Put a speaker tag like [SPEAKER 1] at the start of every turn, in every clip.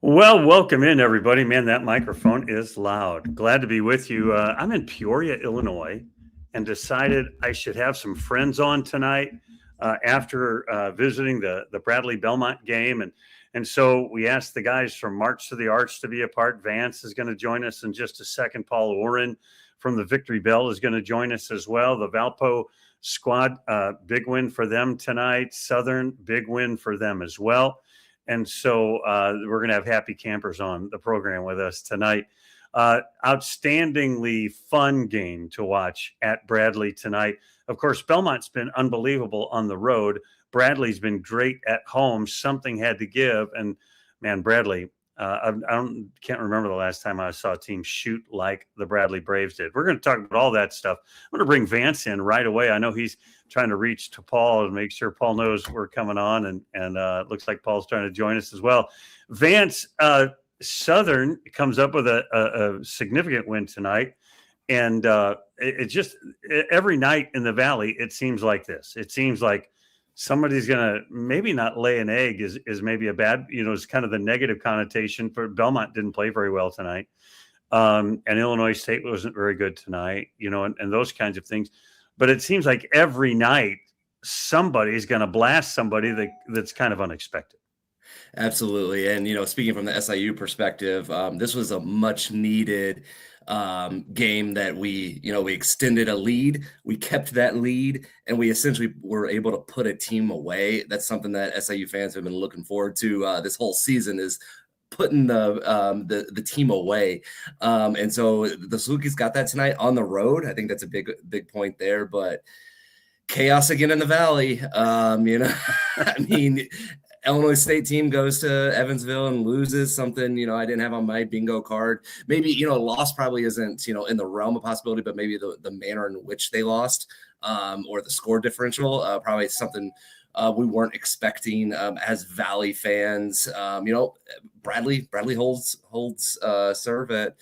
[SPEAKER 1] Well, welcome in, everybody. Man, that microphone is loud. Glad to be with you. I'm in Peoria, Illinois, and decided I should have some friends on tonight after visiting the Bradley Belmont game. And so we asked the guys from March to the Arch to be a part. Vance is going to join us in just a second. Paul Oren from the Victory Bell is going to join us as well. The Valpo squad, big win for them tonight. Southern, big win for them as well. And so we're going to have happy campers on the program with us tonight. Outstandingly fun game to watch at Bradley tonight. Of course, Belmont's been unbelievable on the road. Bradley's been great at home. Something had to give. And man, Bradley, can't remember the last time I saw a team shoot like the Bradley Braves did. We're going to talk about all that stuff. I'm going to bring Vance in right away. I know he's trying to reach to Paul and make sure Paul knows we're coming on, and it looks like Paul's trying to join us as well. Vance, Southern comes up with a significant win tonight, and it just every night in the Valley it seems like this. It seems like somebody's going to maybe not lay an egg is maybe a bad, it's kind of the negative connotation. For Belmont didn't play very well tonight. And Illinois State wasn't very good tonight, and those kinds of things. But it seems like every night somebody's going to blast somebody that's kind of unexpected.
[SPEAKER 2] Absolutely. And, speaking from the SIU perspective, this was a much needed game that we extended a lead. We kept that lead, and we essentially were able to put a team away. That's something that SIU fans have been looking forward to this whole season, is putting the team away. And so the Salukis got that tonight on the road. I think that's a big point there, but chaos again in the Valley. I mean, Illinois State team goes to Evansville and loses something, I didn't have on my bingo card. Maybe, loss probably isn't, in the realm of possibility, but maybe the manner in which they lost or the score differential, probably something we weren't expecting as Valley fans. Bradley holds serve at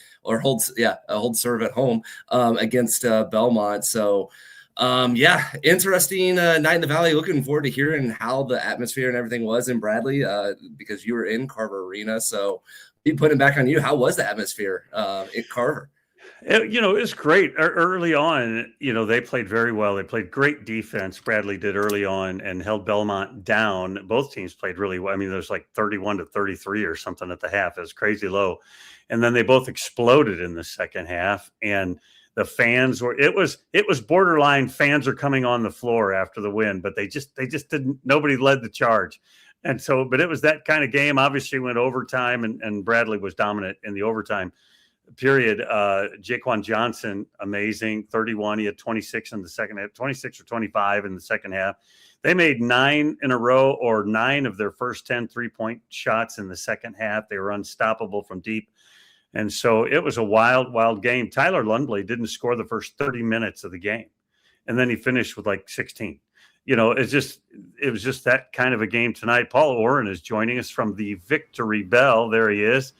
[SPEAKER 2] home against Belmont. So interesting night in the Valley. Looking forward to hearing how the atmosphere and everything was in Bradley because you were in Carver Arena. So be putting back on you. How was the atmosphere at Carver?
[SPEAKER 1] It was great early on. They played very well. They played great defense. Bradley did early on and held Belmont down. Both teams played really well. I mean, there's like 31-33 or something at the half. It was crazy low. And then they both exploded in the second half. And the fans it was borderline. Fans are coming on the floor after the win, but they just didn't. Nobody led the charge. And so, but it was that kind of game. Obviously went overtime, and Bradley was dominant in the overtime period. Jaquan Johnson, amazing, 31. He had 26 in the second half, 26 or 25 in the second half. They made 9 in a row, or 9 of their first 10 3-point shots in the second half. They were unstoppable from deep. And so it was a wild game. Tyler Lundblad didn't score the first 30 minutes of the game, and then he finished with like 16. It was just that kind of a game tonight. Paul Oren is joining us from the Victory Bell. There he is.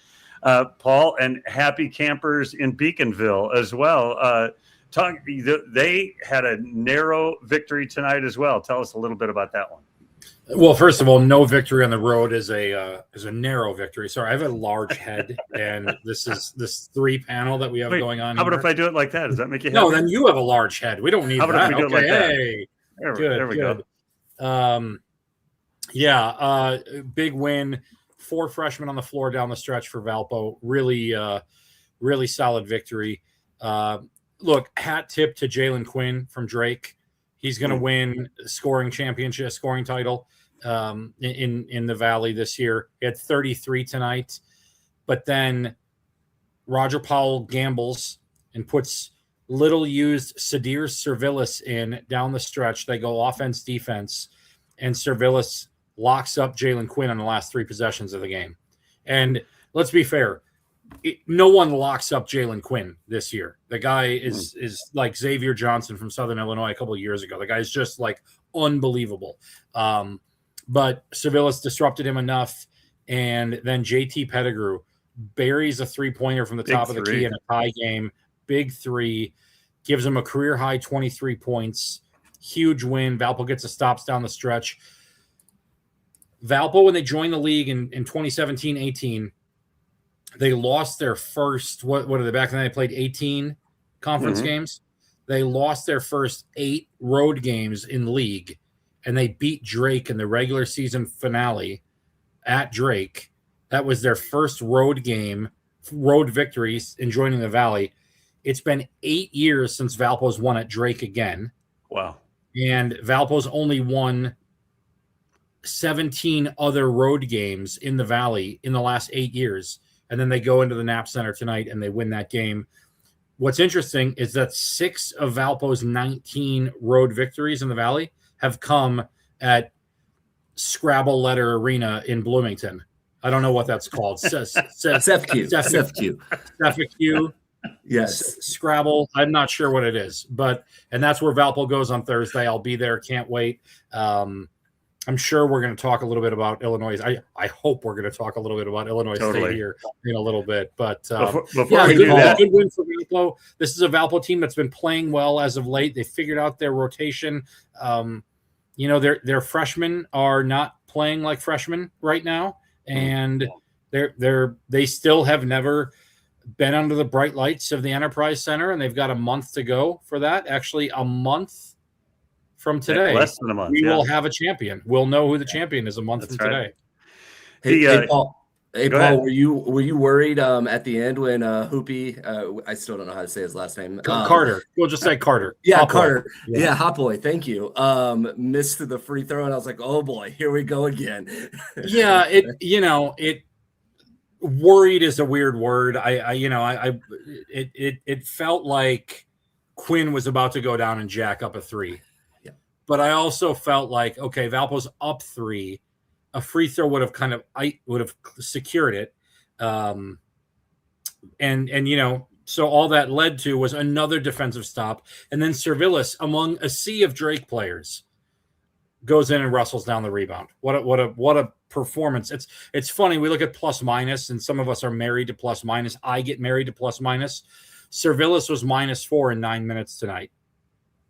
[SPEAKER 1] Paul, and happy campers in Beaconville as well. They had a narrow victory tonight as well. Tell us a little bit about that one.
[SPEAKER 3] Well, first of all, no victory on the road is a narrow victory. Sorry, I have a large head, and this 3-panel that we have going on.
[SPEAKER 1] How about if I do it like that? Does that make you happy?
[SPEAKER 3] No, then you have a large head. We don't need that.
[SPEAKER 1] How about if we do it like that?
[SPEAKER 3] Hey,
[SPEAKER 1] there we go.
[SPEAKER 3] Big win. 4 freshmen on the floor down the stretch for Valpo. Really solid victory. Look, hat tip to Jalen Quinn from Drake. He's going to win scoring title in the Valley this year. He had 33 tonight, but then Roger Powell gambles and puts little used Sadir Servilis in down the stretch. They go offense, defense, and Servilis locks up Jalen Quinn on the last 3 possessions of the game. And let's be fair, no one locks up Jalen Quinn this year. The guy is like Xavier Johnson from Southern Illinois a couple of years ago. The guy's just like unbelievable. But Servilis disrupted him enough, and then JT Pettigrew buries a 3-pointer from the top of the key in a tie game. Big 3, gives him a career-high 23 points. Huge win. Valpo gets the stops down the stretch. Valpo, when they joined the league in 2017-18, They lost their first, what are they back then? They played 18 conference games. They lost their first 8 road games in league, and they beat Drake in the regular season finale at Drake. That was their first road game, road victories in joining the Valley. It's been 8 years since Valpo's won at Drake again.
[SPEAKER 1] Wow.
[SPEAKER 3] And Valpo's only won 17 other road games in the Valley in the last 8 years. And then they go into the Knapp Center tonight and they win that game. What's interesting is that 6 of Valpo's 19 road victories in the Valley have come at Scrabble Letter Arena in Bloomington. I don't know what that's called.
[SPEAKER 2] CFQ. Yes.
[SPEAKER 3] Scrabble. I'm not sure what it is, and that's where Valpo goes on Thursday. I'll be there. Can't wait. I'm sure we're going to talk a little bit about Illinois. I hope we're going to talk a little bit about Illinois State here in a little bit. But
[SPEAKER 1] before we do that,
[SPEAKER 3] good win for Valpo. This is a Valpo team that's been playing well as of late. They figured out their rotation. Their freshmen are not playing like freshmen right now, and they still have never been under the bright lights of the Enterprise Center, and they've got a month to go for that. Actually, a month from today,
[SPEAKER 1] less than a month,
[SPEAKER 3] we will have a champion. We'll know who the champion is a month from today.
[SPEAKER 2] Hey, Paul. Were you worried at the end when Hoopy? I still don't know how to say his last name.
[SPEAKER 3] Carter. We'll just say Carter.
[SPEAKER 2] Yeah,
[SPEAKER 3] Hot
[SPEAKER 2] Carter.
[SPEAKER 3] Boy.
[SPEAKER 2] Yeah, Hot Boy. Thank you. Missed the free throw, and I was like, oh boy, here we go again.
[SPEAKER 3] Yeah, it worried is a weird word. It felt like Quinn was about to go down and jack up a 3. But I also felt like, okay, Valpo's up 3. A free throw would have secured it. So all that led to was another defensive stop. And then Servilis, among a sea of Drake players, goes in and wrestles down the rebound. What a performance. It's funny. We look at plus minus, and some of us are married to plus minus. I get married to plus minus. Servilis was -4 in 9 minutes tonight.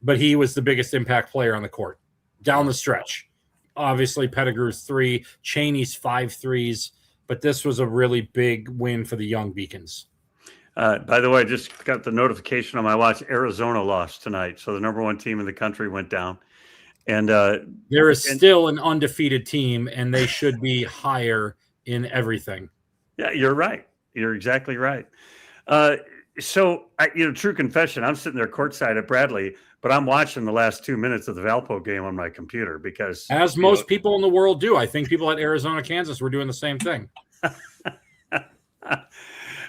[SPEAKER 3] But he was the biggest impact player on the court down the stretch. Obviously, Pettigrew's 3, Cheney's 5 threes, but this was a really big win for the young Beacons.
[SPEAKER 1] By the way, I just got the notification on my watch. Arizona lost tonight, so the number 1 team in the country went down. And
[SPEAKER 3] there is still an undefeated team, and they should be higher in everything.
[SPEAKER 1] Yeah, you're right. You're exactly right. So, true confession, I'm sitting there courtside at Bradley, but I'm watching the last 2 minutes of the Valpo game on my computer because,
[SPEAKER 3] as most people in the world do, I think people at Arizona, Kansas were doing the same thing.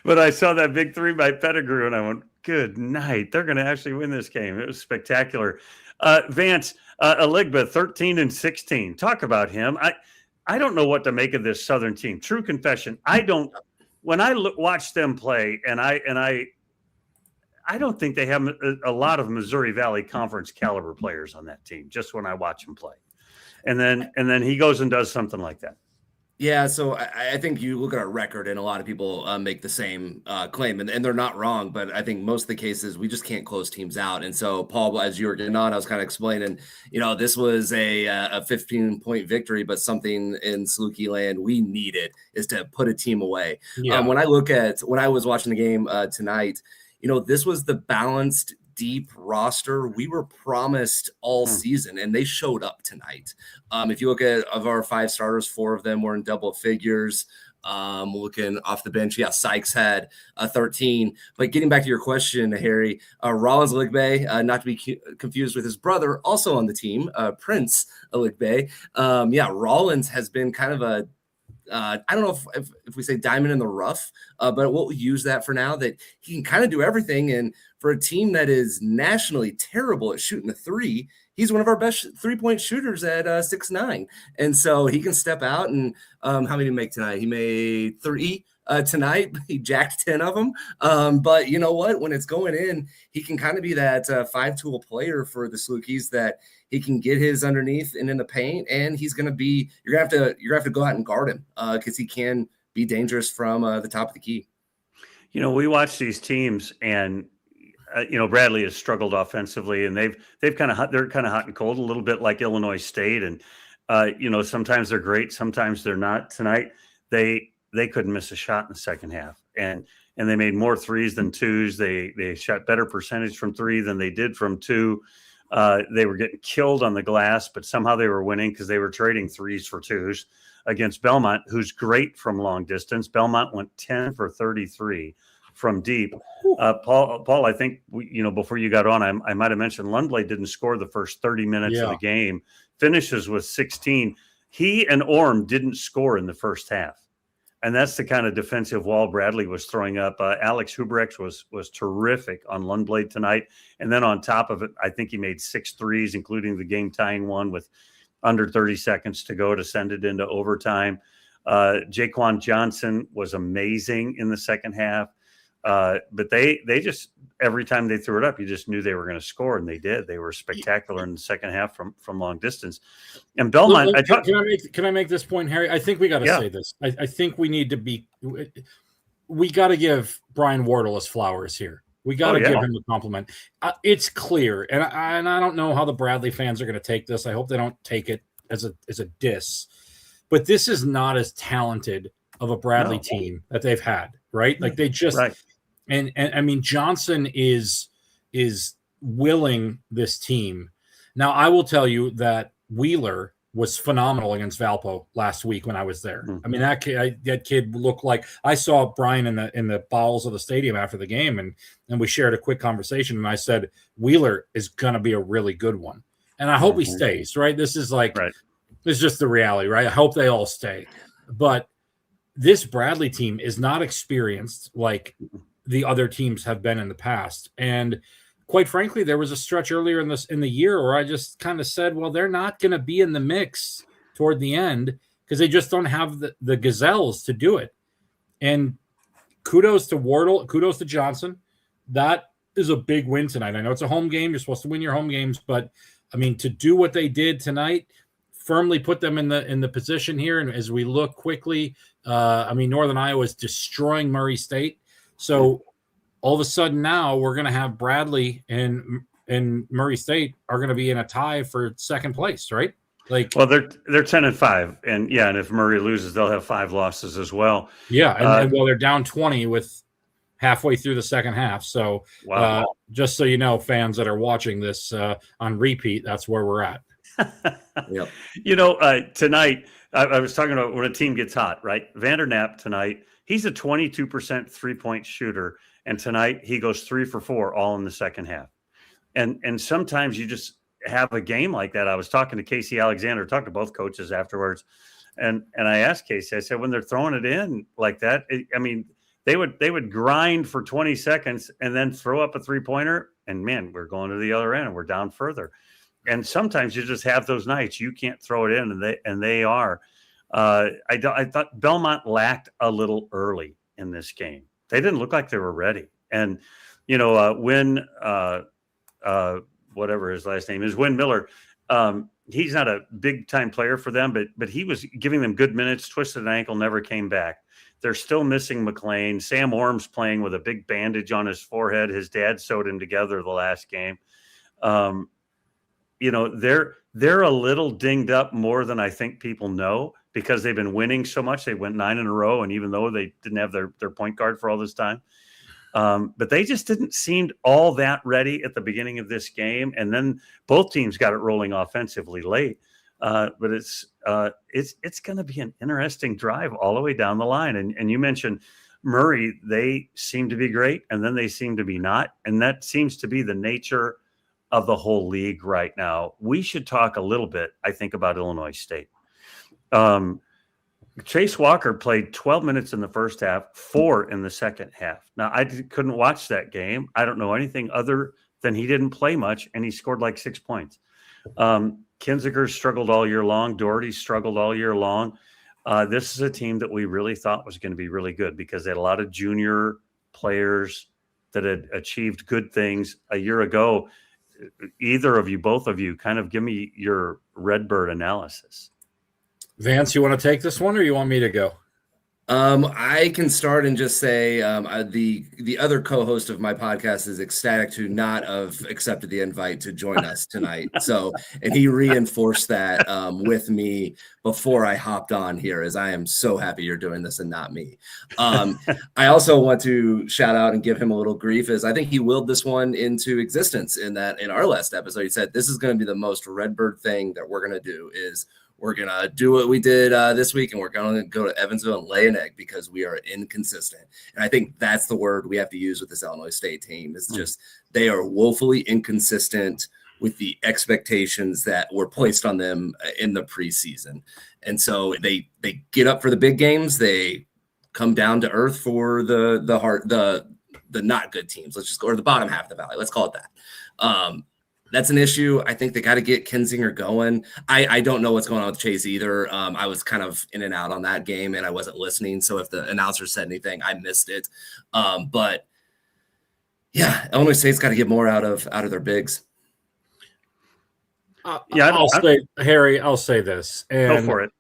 [SPEAKER 1] But I saw that big 3 by Pettigrew, and I went, "Good night! They're going to actually win this game." It was spectacular. Vance, Aligba, 13 and 16. Talk about him. I don't know what to make of this Southern team. True confession, I don't. When I watch them play, and I don't think they have a lot of Missouri Valley Conference caliber players on that team. Just when I watch them play, and then he goes and does something like that.
[SPEAKER 2] Yeah, so I think you look at our record, and a lot of people make the same claim, and they're not wrong. But I think most of the cases we just can't close teams out. And so, Paul, as you were getting on, I was kind of explaining, this was a 15-point victory, but something in Saluki land we needed is to put a team away.
[SPEAKER 3] Yeah.
[SPEAKER 2] When I was watching the game tonight, this was the balanced, deep roster we were promised all season, and they showed up tonight. If you look at of our 5 starters, 4 of them were in double figures. Looking off the bench, Sykes had 13. But getting back to your question, Harry, Rollins Aligbe, not to be confused with his brother, also on the team, Prince Aligbe. Rollins has been kind of a I don't know if we say diamond in the rough, but we'll use that for now, that he can kind of do everything. And for a team that is nationally terrible at shooting the 3, he's one of our best 3-point shooters at 6'9". And so he can step out and how many did he make tonight? He made 3 tonight. He jacked 10 of them. But you know what? When it's going in, he can kind of be that 5-tool player for the Salukis, that he can get his underneath and in the paint, and he's going to be, you're going to have to go out and guard him because he can be dangerous from the top of the key.
[SPEAKER 1] We watch these teams, and Bradley has struggled offensively, and they're kind of hot and cold, a little bit like Illinois State. And sometimes they're great, sometimes they're not. Tonight they couldn't miss a shot in the second half. and they made more threes than twos. They shot better percentage from three than they did from two. They were getting killed on the glass, but somehow they were winning because they were trading threes for twos against Belmont, who's great from long distance. Belmont went 10 for 33 from deep. Paul, I think before you got on, I might have mentioned Lundblad didn't score the first 30 minutes of the game. Finishes with 16. He and Oren didn't score in the first half. And that's the kind of defensive wall Bradley was throwing up. Alex Hubrecht was terrific on Lundblad tonight. And then on top of it, I think he made 6 threes, including the game-tying one with under 30 seconds to go to send it into overtime. Jaquan Johnson was amazing in the second half. But they just, every time they threw it up, you just knew they were going to score, and they did. They were spectacular in the second half from long distance. And Belmont,
[SPEAKER 3] can I make this point, Harry? I think we got to say this. I think we need to we got to give Brian Wardle his flowers here. We got to give him a compliment. It's clear, and I don't know how the Bradley fans are going to take this. I hope they don't take it as a diss, but this is not as talented of a Bradley team that they've had, right? Like they just. Right. And I mean, Johnson is willing this team. Now, I will tell you that Wheeler was phenomenal against Valpo last week when I was there. Mm-hmm. I mean, that kid looked like, I saw Brian in the bowels of the stadium after the game, and we shared a quick conversation. And I said, Wheeler is going to be a really good one, and I hope he stays. Right? This is this is just the reality, right? I hope they all stay, but this Bradley team is not experienced like the other teams have been in the past. And quite frankly, there was a stretch earlier in the year where I just kind of said, well, they're not going to be in the mix toward the end because they just don't have the gazelles to do it. And kudos to Wardle, kudos to Johnson. That is a big win tonight. I know it's a home game. You're supposed to win your home games, but I mean, to do what they did tonight, firmly put them in the position here. And as we look quickly, Northern Iowa is destroying Murray State. So all of a sudden now we're going to have Bradley and Murray State are going to be in a tie for second place, right?
[SPEAKER 1] Well, they're 10-5, and if Murray loses, they'll have 5 losses as well.
[SPEAKER 3] Yeah, and they're down 20 with halfway through the second half. So just so you know, fans that are watching this on repeat, that's where we're at.
[SPEAKER 2] Yep.
[SPEAKER 1] Tonight I was talking about when a team gets hot, right? Vandernap tonight. He's a 22% 3-point shooter, and tonight he goes 3 for 4, all in the second half. And sometimes you just have a game like that. I was talking to Casey Alexander, talked to both coaches afterwards, and I asked Casey, I said, when they're throwing it in like that, they would grind for 20 seconds and then throw up a 3-pointer, and man, we're going to the other end and we're down further. And sometimes you just have those nights you can't throw it in, and they are. I thought Belmont lacked a little early in this game. They didn't look like they were ready. And, when whatever his last name is, Win Miller, he's not a big time player for them, but he was giving them good minutes, twisted an ankle, never came back. They're still missing McLean. Sam Orm's playing with a big bandage on his forehead. His dad sewed him together the last game. They're a little dinged up more than I think people know, because they've been winning so much. They went 9 in a row, and even though they didn't have their point guard for all this time, but they just didn't seem all that ready at the beginning of this game. And then both teams got it rolling offensively late. But it's going to be an interesting drive all the way down the line. And you mentioned Murray, they seem to be great, and then they seem to be not. And that seems to be the nature of the whole league right now. We should talk a little bit, I think, about Illinois State. Chase Walker played 12 minutes in the first half, 4 in the second half. Now, I couldn't watch that game. I don't know anything other than he didn't play much, and he scored like 6 points. Kinziger struggled all year long. Doherty struggled all year long. This is a team that we really thought was going to be really good because they had a lot of junior players that had achieved good things a year ago. Either of you, both of you, kind of give me your Redbird analysis.
[SPEAKER 3] Vance, you want to take this one, or you want me to go?
[SPEAKER 2] I can start and just say the other co-host of my podcast is ecstatic to not have accepted the invite to join us tonight. So, and he reinforced that with me before I hopped on here, as I am so happy you're doing this and not me. I also want to shout out and give him a little grief, as I think he willed this one into existence in our last episode. He said, this is going to be the most Redbird thing that we're going to do is we're going to do what we did this week, and we're going to go to Evansville and lay an egg because we are inconsistent. And I think that's the word we have to use with this Illinois State team. It's just they are woefully inconsistent with the expectations that were placed on them in the preseason. And so they get up for the big games. They come down to earth for the not good teams. Let's just go, or the bottom half of the valley. Let's call it that. That's an issue. I think they got to get Kinzinger going. I don't know what's going on with Chase either. I was kind of in and out on that game, and I wasn't listening. So if the announcer said anything, I missed it. But yeah, Illinois State's got to get more out of their bigs.
[SPEAKER 3] I'll say this. And,
[SPEAKER 1] go for it.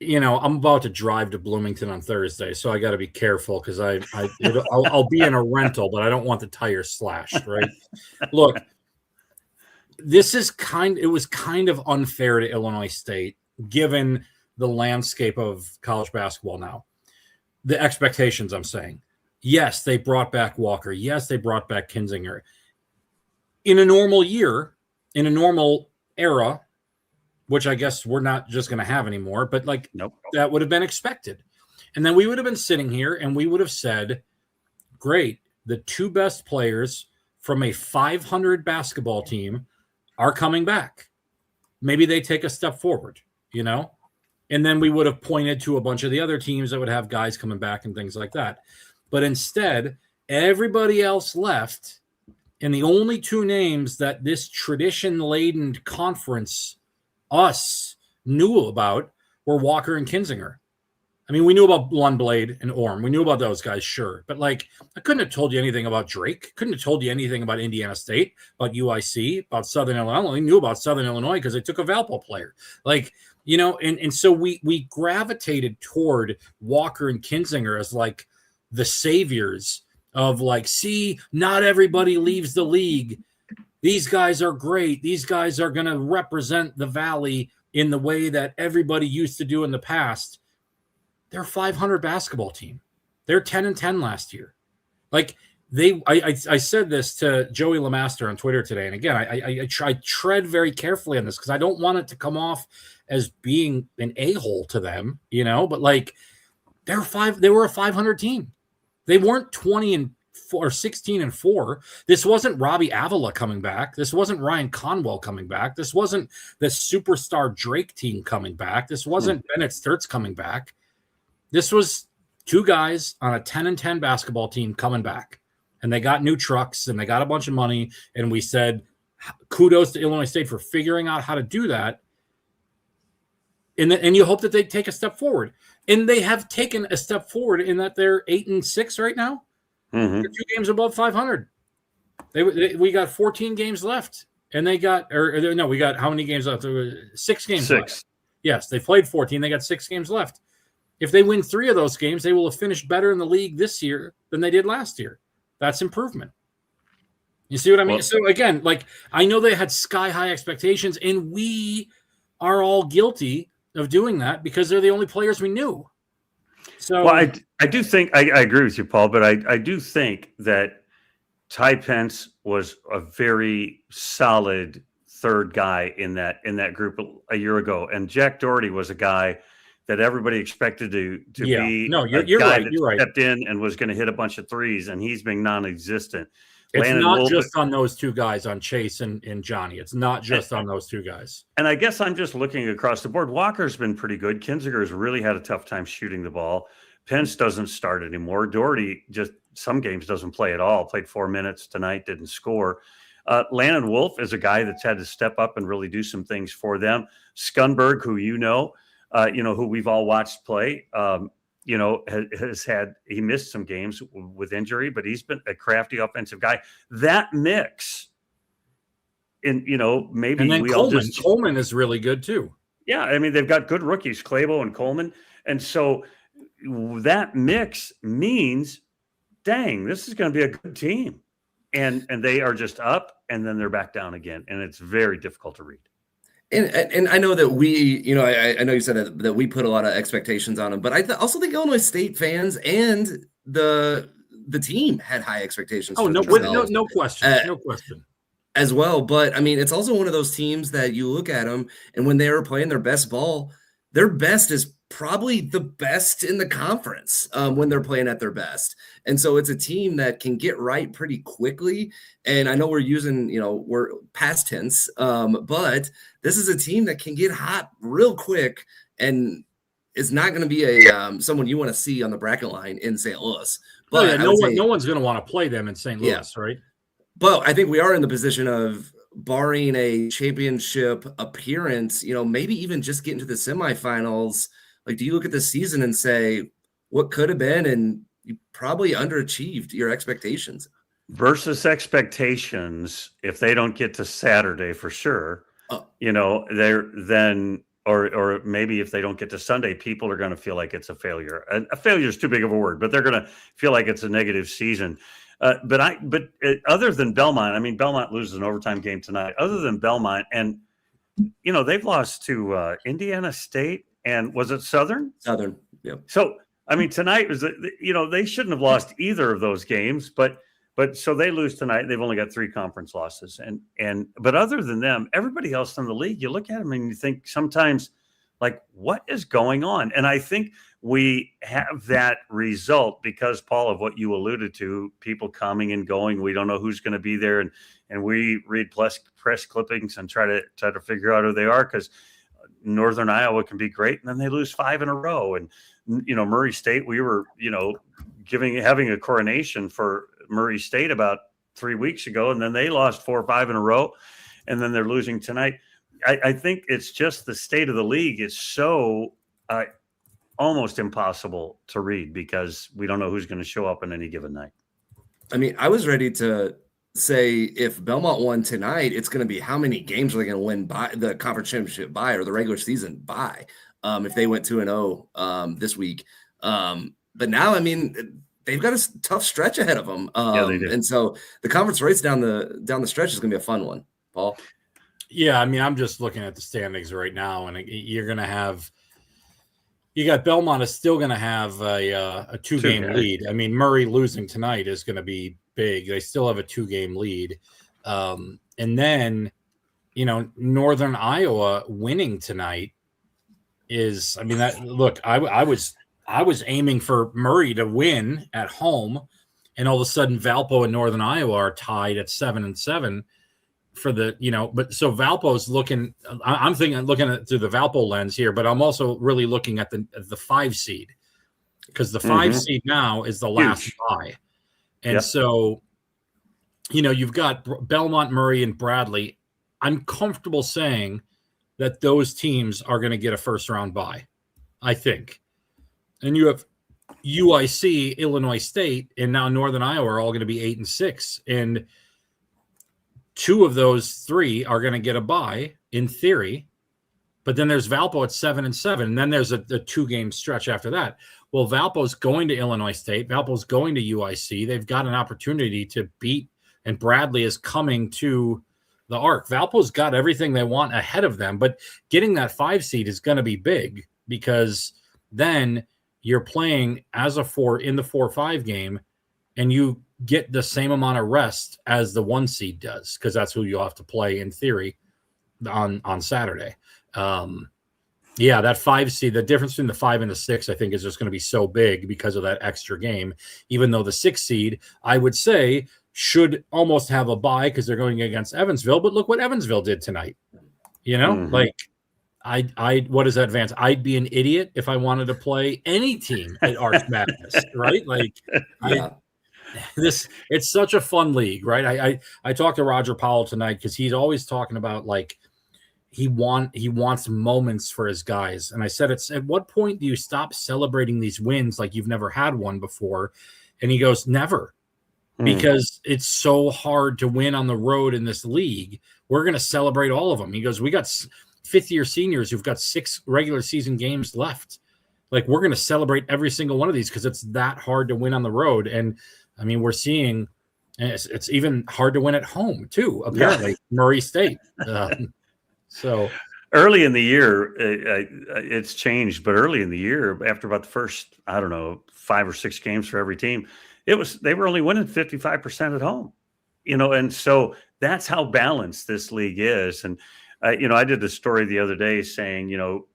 [SPEAKER 3] I'm about to drive to Bloomington on Thursday, so I got to be careful because I'll be in a rental, but I don't want the tire slashed. Right? Look. It was kind of unfair to Illinois State, given the landscape of college basketball now. The expectations, I'm saying. Yes, they brought back Walker. Yes, they brought back Kinzinger. In a normal year, in a normal era, which I guess we're not just going to have anymore, but nope. That would have been expected. And then we would have been sitting here and we would have said, great, the two best players from a 500 basketball team are coming back. Maybe they take a step forward, and then we would have pointed to a bunch of the other teams that would have guys coming back and things like that. But instead, everybody else left, and the only two names that this tradition-laden conference, us, knew about were Walker and Kinzinger. I mean, we knew about Lundblade and Oren. We knew about those guys, sure. But, I couldn't have told you anything about Drake. Couldn't have told you anything about Indiana State, about UIC, about Southern Illinois. I only knew about Southern Illinois because they took a Valpo player. And so we gravitated toward Walker and Kinzinger as, the saviors of, see, not everybody leaves the league. These guys are great. These guys are going to represent the Valley in the way that everybody used to do in the past. They're a 500 basketball team. They're 10-10 last year. I said this to Joey Lemaster on Twitter today. And again, I tread very carefully on this because I don't want it to come off as being an a-hole to them, but they were a 500 team. They weren't 20-4 or 16-4. This wasn't Robbie Avila coming back. This wasn't Ryan Conwell coming back. This wasn't the superstar Drake team coming back. This wasn't Bennett Sturtz coming back. This was two guys on a 10-10 basketball team coming back, and they got new trucks and they got a bunch of money. And we said, kudos to Illinois State for figuring out how to do that. And you hope that they take a step forward, and they have taken a step forward in that they're 8-6 right now. Mm-hmm. They're 2 games above 500. We got 14 games left, and we got how many games left? 6 games left. Yes, they played 14. They got 6 games left. If they win 3 of those games, they will have finished better in the league this year than they did last year. That's improvement. You see what I mean? Well, so again, I know they had sky-high expectations, and we are all guilty of doing that because they're the only players we knew. So,
[SPEAKER 1] well, I do think I agree with you, Paul, but I do think that Ty Pence was a very solid third guy in that group a year ago, and Jack Doherty was a guy that everybody expected to be
[SPEAKER 3] you're
[SPEAKER 1] guy
[SPEAKER 3] right.
[SPEAKER 1] that
[SPEAKER 3] You're right.
[SPEAKER 1] Stepped in and was going to hit a bunch of threes, and he's been non-existent.
[SPEAKER 3] It's not just on those two guys, on Chase and Johnny. It's not just on those two guys.
[SPEAKER 1] And I guess I'm just looking across the board. Walker's been pretty good. Kinzinger's really had a tough time shooting the ball. Pence doesn't start anymore. Doherty just some games doesn't play at all. Played 4 minutes tonight, didn't score. Landon Wolf is a guy that's had to step up and really do some things for them. Skunberg, who who we've all watched play, he missed some games with injury, but he's been a crafty offensive guy. That mix, maybe
[SPEAKER 3] and then Coleman is really good too.
[SPEAKER 1] Yeah, I mean they've got good rookies, Clabo and Coleman, and so that mix means, dang, this is going to be a good team. And they are just up and then they're back down again. And it's very difficult to read.
[SPEAKER 2] And I know that we, I know you said that we put a lot of expectations on them, but I also think Illinois State fans and the team had high expectations.
[SPEAKER 3] Oh, no question. No question.
[SPEAKER 2] As well. But I mean, it's also one of those teams that you look at them, and when they were playing their best ball, their best is probably the best in the conference when they're playing at their best. And so it's a team that can get right pretty quickly. And I know we're using, we're past tense, but this is a team that can get hot real quick and is not going to be a someone you want to see on the bracket line in St. Louis. But
[SPEAKER 3] no one's going to want to play them in St. Louis, right?
[SPEAKER 2] But I think we are in the position of, barring a championship appearance, maybe even just getting to the semifinals. Like, do you look at the season and say what could have been, and you probably underachieved your expectations?
[SPEAKER 1] Versus expectations, if they don't get to Saturday for sure, they're then, or maybe if they don't get to Sunday, people are going to feel like it's a failure. A failure is too big of a word, but they're going to feel like it's a negative season. But other than Belmont, I mean, Belmont loses an overtime game tonight. Other than Belmont, and they've lost to Indiana State, and was it Southern?
[SPEAKER 2] Southern, yeah.
[SPEAKER 1] So I mean, tonight was they shouldn't have lost either of those games, but so they lose tonight. They've only got 3 conference losses, but other than them, everybody else in the league, you look at them and you think sometimes, like, what is going on? And I think we have that result because, Paul, of what you alluded to, people coming and going. We don't know who's going to be there. And we read press clippings and try to figure out who they are, because Northern Iowa can be great. And then they lose 5 in a row. And, Murray State, we were, having a coronation for Murray State about 3 weeks ago. And then they lost 4 or 5 in a row. And then they're losing tonight. I think it's just the state of the league is so almost impossible to read because we don't know who's going to show up on any given night.
[SPEAKER 2] I mean, I was ready to say if Belmont won tonight, it's going to be how many games are they going to win by the conference championship by, or the regular season by, if they went 2-0 this week. But now, I mean, they've got a tough stretch ahead of them.
[SPEAKER 1] Yeah, they do.
[SPEAKER 2] And so the conference race down the stretch is going to be a fun one, Paul.
[SPEAKER 3] Yeah, I mean, I'm just looking at the standings right now, and you're going to have – you got Belmont is still going to have a 2-game lead. I mean, Murray losing tonight is going to be big. They still have a 2-game lead. And then, Northern Iowa winning tonight is – I mean, I was aiming for Murray to win at home, and all of a sudden Valpo and Northern Iowa are tied at 7-7. For the, but so Valpo's looking, I'm looking at through the Valpo lens here, but I'm also really looking at the 5 seed, because the 5 seed now is the last bye. And so, you've got Belmont, Murray, and Bradley. I'm comfortable saying that those teams are going to get a first round bye, I think. And you have UIC, Illinois State, and now Northern Iowa are all going to be 8 and 6. And 2 of those 3 are going to get a bye in theory, but then there's Valpo at 7-7, and then there's a 2-game stretch after that. Well, Valpo's going to Illinois State. Valpo's going to UIC. They've got an opportunity to beat, and Bradley is coming to the Arc. Valpo's got everything they want ahead of them, but getting that 5 seed is going to be big, because then you're playing as a 4 in the 4-5 game, and you get the same amount of rest as the 1 seed does, because that's who you'll have to play in theory on Saturday. That 5 seed, the difference between the 5 and the 6, I think, is just going to be so big because of that extra game, even though the 6 seed, I would say, should almost have a bye because they're going against Evansville. But look what Evansville did tonight. Like, I what is that, Vance? I'd be an idiot if I wanted to play any team at Arch Madness, right? Like, it's such a fun league, right? I talked to Roger Powell tonight because he's always talking about, like, he wants moments for his guys. And I said, at what point do you stop celebrating these wins like you've never had one before? And he goes, never, because it's so hard to win on the road in this league. We're going to celebrate all of them. He goes, we got 5th-year seniors who've got 6 regular season games left. like we're going to celebrate every single one of these because it's that hard to win on the road. And I mean, we're seeing it's even hard to win at home too. Apparently, Murray State. So
[SPEAKER 1] early in the year, it's changed, but early in the year, after about the first, I don't know, 5 or 6 games for every team, they were only winning 55% at home, and so that's how balanced this league is. And I did a story the other day saying,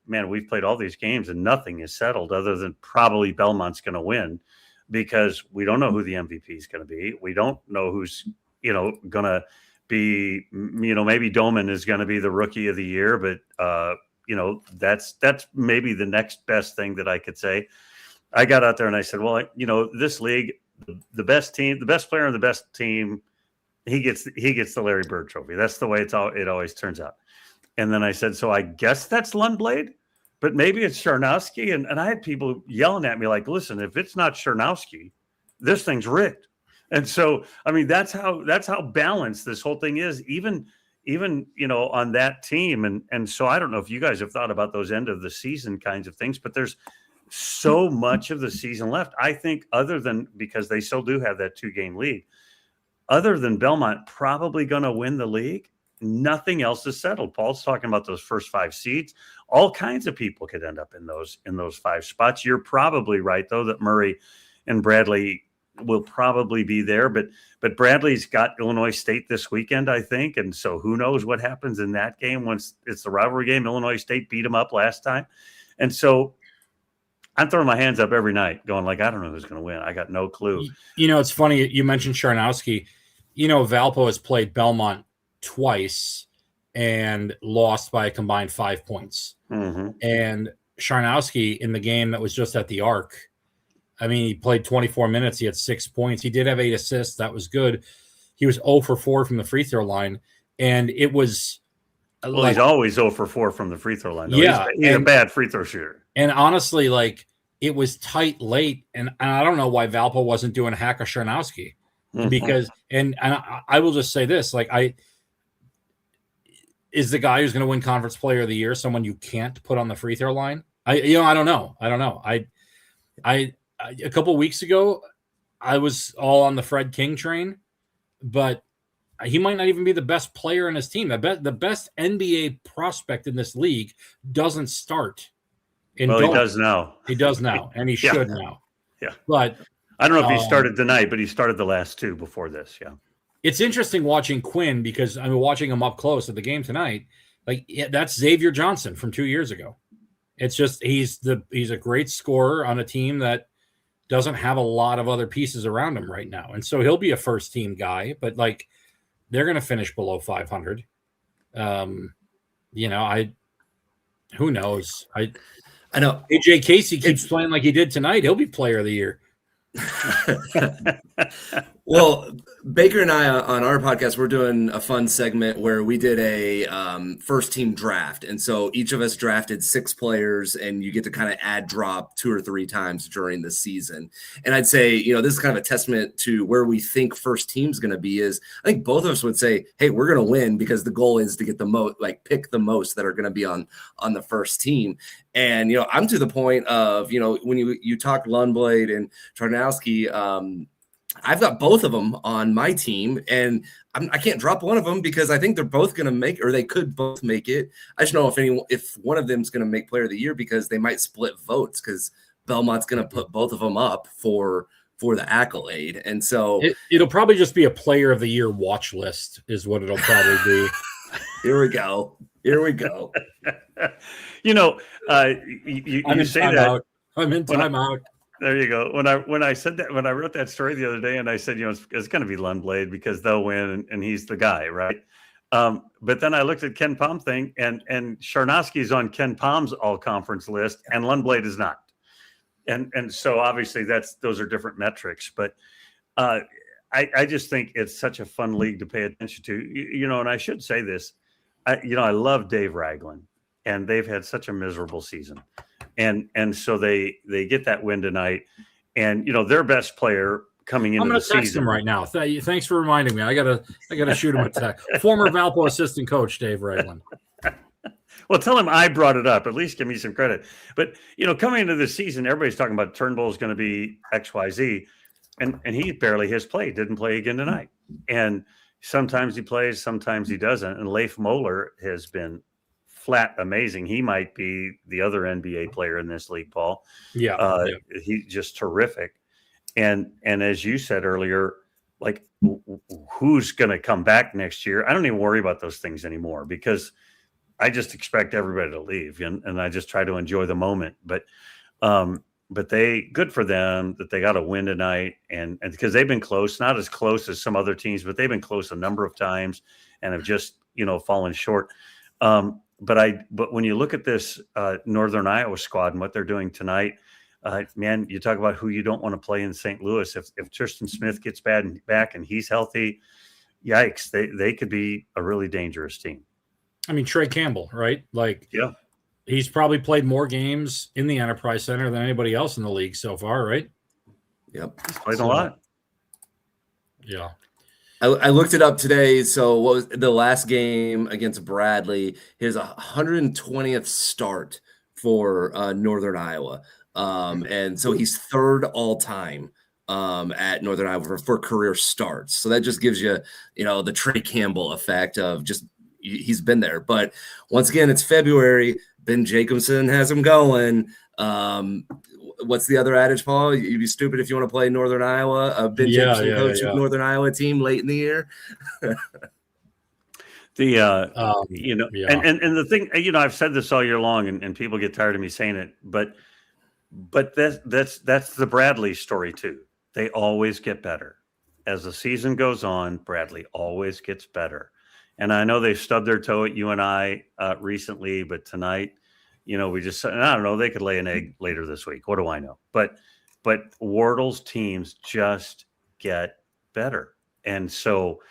[SPEAKER 1] man, we've played all these games and nothing is settled other than probably Belmont's going to win, because we don't know who the MVP is going to be. We don't know who's going to be, maybe Doman is going to be the rookie of the year, but that's maybe the next best thing that I could say. I got out there and I said, well, this league, the best player on the best team, he gets the Larry Bird trophy. That's the way it always turns out. And then I said, so I guess that's Lundblad, but maybe it's Sharnowski. And I had people yelling at me like, listen, if it's not Sharnowski, this thing's rigged. And so, I mean, that's how balanced this whole thing is, even on that team. And so I don't know if you guys have thought about those end of the season kinds of things, but there's so much of the season left. I think because they still do have that 2-game lead, other than Belmont probably going to win the league, nothing else is settled. Paul's talking about those first 5 seeds. All kinds of people could end up in those 5 spots. You're probably right, though, that Murray and Bradley will probably be there, but Bradley's got Illinois State this weekend, I think, and so who knows what happens in that game once it's the rivalry game. Illinois State beat them up last time, and so I'm throwing my hands up every night, going like, I don't know who's going to win. I got no clue.
[SPEAKER 3] It's funny you mentioned Sharnowski. Valpo has played Belmont twice and lost by a combined 5 points.
[SPEAKER 1] Mm-hmm.
[SPEAKER 3] And Sharnowski in the game that was just at the Arc, I mean, he played 24 minutes. He had 6 points. He did have 8 assists. That was good. He was 0 for 4 from the free throw line. And it was
[SPEAKER 1] he's always 0 for 4 from the free throw line. No,
[SPEAKER 3] yeah.
[SPEAKER 1] He's a bad free throw shooter.
[SPEAKER 3] And honestly, it was tight late. And I don't know why Valpo wasn't doing a hack of Sharnowski.
[SPEAKER 1] Mm-hmm.
[SPEAKER 3] Because, and I will just say this, is the guy who's going to win Conference Player of the Year someone you can't put on the free throw line? I don't know. A couple of weeks ago, I was all on the Fred King train, but he might not even be the best player in his team. The best NBA prospect in this league doesn't start.
[SPEAKER 1] He does now.
[SPEAKER 3] He does now, and he should now.
[SPEAKER 1] Yeah.
[SPEAKER 3] But
[SPEAKER 1] I don't know if he started tonight, but he started the last 2 before this. Yeah.
[SPEAKER 3] It's interesting watching Quinn because I'm watching him up close at the game tonight. That's Xavier Johnson from 2 years ago. It's just he's a great scorer on a team that doesn't have a lot of other pieces around him right now. And so he'll be a first team guy, but they're going to finish below 500. Who knows? I
[SPEAKER 2] know
[SPEAKER 3] AJ Casey keeps playing like he did tonight. He'll be player of the year.
[SPEAKER 2] Well, Baker and I on our podcast, we're doing a fun segment where we did a first team draft. And so each of us drafted 6 players and you get to kind of add drop 2 or 3 times during the season. And I'd say, this is kind of a testament to where we think first team's going to be is I think both of us would say, hey, we're going to win because the goal is to get the most, pick the most that are going to be on the first team. And, I'm to the point of, when you talk Lundblad and Tarnowski, I've got both of them on my team, and I can't drop one of them because I think they're both going to make, or they could both make it. I just know if one of them is going to make player of the year because they might split votes because Belmont's going to put both of them up for the accolade. And so
[SPEAKER 3] it'll probably just be a player of the year watch list is what it'll probably be.
[SPEAKER 2] Here we go.
[SPEAKER 1] You say that.
[SPEAKER 3] I'm in timeout.
[SPEAKER 1] There you go. When I said that, when I wrote that story the other day, and I said, it's going to be Lundblad because they'll win, and he's the guy, right? But then I looked at Ken Palm thing, and Sharnowski is on Ken Palm's all conference list, and Lundblad is not. And so obviously those are different metrics, but I just think it's such a fun league to pay attention to. And I should say this, I love Dave Ragland, and they've had such a miserable season. And so they get that win tonight, and their best player coming into the season. I'm going to text
[SPEAKER 3] him right now. Thanks for reminding me. I gotta shoot him a text. Former Valpo assistant coach Dave Ragland.
[SPEAKER 1] Well, tell him I brought it up. At least give me some credit. But coming into this season, everybody's talking about Turnbull is going to be XYZ, and he barely has played. Didn't play again tonight, and sometimes he plays, sometimes he doesn't. And Leif Moeller has been flat amazing. He might be the other NBA player in this league, Paul.
[SPEAKER 3] Yeah,
[SPEAKER 1] he's just terrific. And as you said earlier, like who's going to come back next year? I don't even worry about those things anymore because I just expect everybody to leave, and I just try to enjoy the moment. But they good for them that they got a win tonight, and because they've been close, not as close as some other teams, but they've been close a number of times and have just fallen short. But when you look at this Northern Iowa squad and what they're doing tonight, man, you talk about who you don't want to play in St. Louis. If Tristan Smith gets back and he's healthy, yikes, they could be a really dangerous team.
[SPEAKER 3] I mean, Trey Campbell, right? Like,
[SPEAKER 1] yeah,
[SPEAKER 3] he's probably played more games in the Enterprise Center than anybody else in the league so far, right?
[SPEAKER 2] Yep,
[SPEAKER 1] he's played a lot.
[SPEAKER 3] Yeah.
[SPEAKER 2] I looked it up today. So what was the last game against Bradley? His 120th start for Northern Iowa. And so he's third all time at Northern Iowa for career starts. So that just gives you, the Trey Campbell effect of just he's been there. But once again, it's February. Ben Jacobson has him going. What's the other adage, Paul? You'd be stupid if you want to play Northern Iowa. Ben Jacobson coach of Northern Iowa team late in the year.
[SPEAKER 1] And the thing, I've said this all year long, and people get tired of me saying it, but that's the Bradley story too. They always get better as the season goes on. Bradley always gets better, and I know they stubbed their toe at UNI recently, but tonight. We just, I don't know, they could lay an egg later this week. What do I know? But Wardle's teams just get better. And so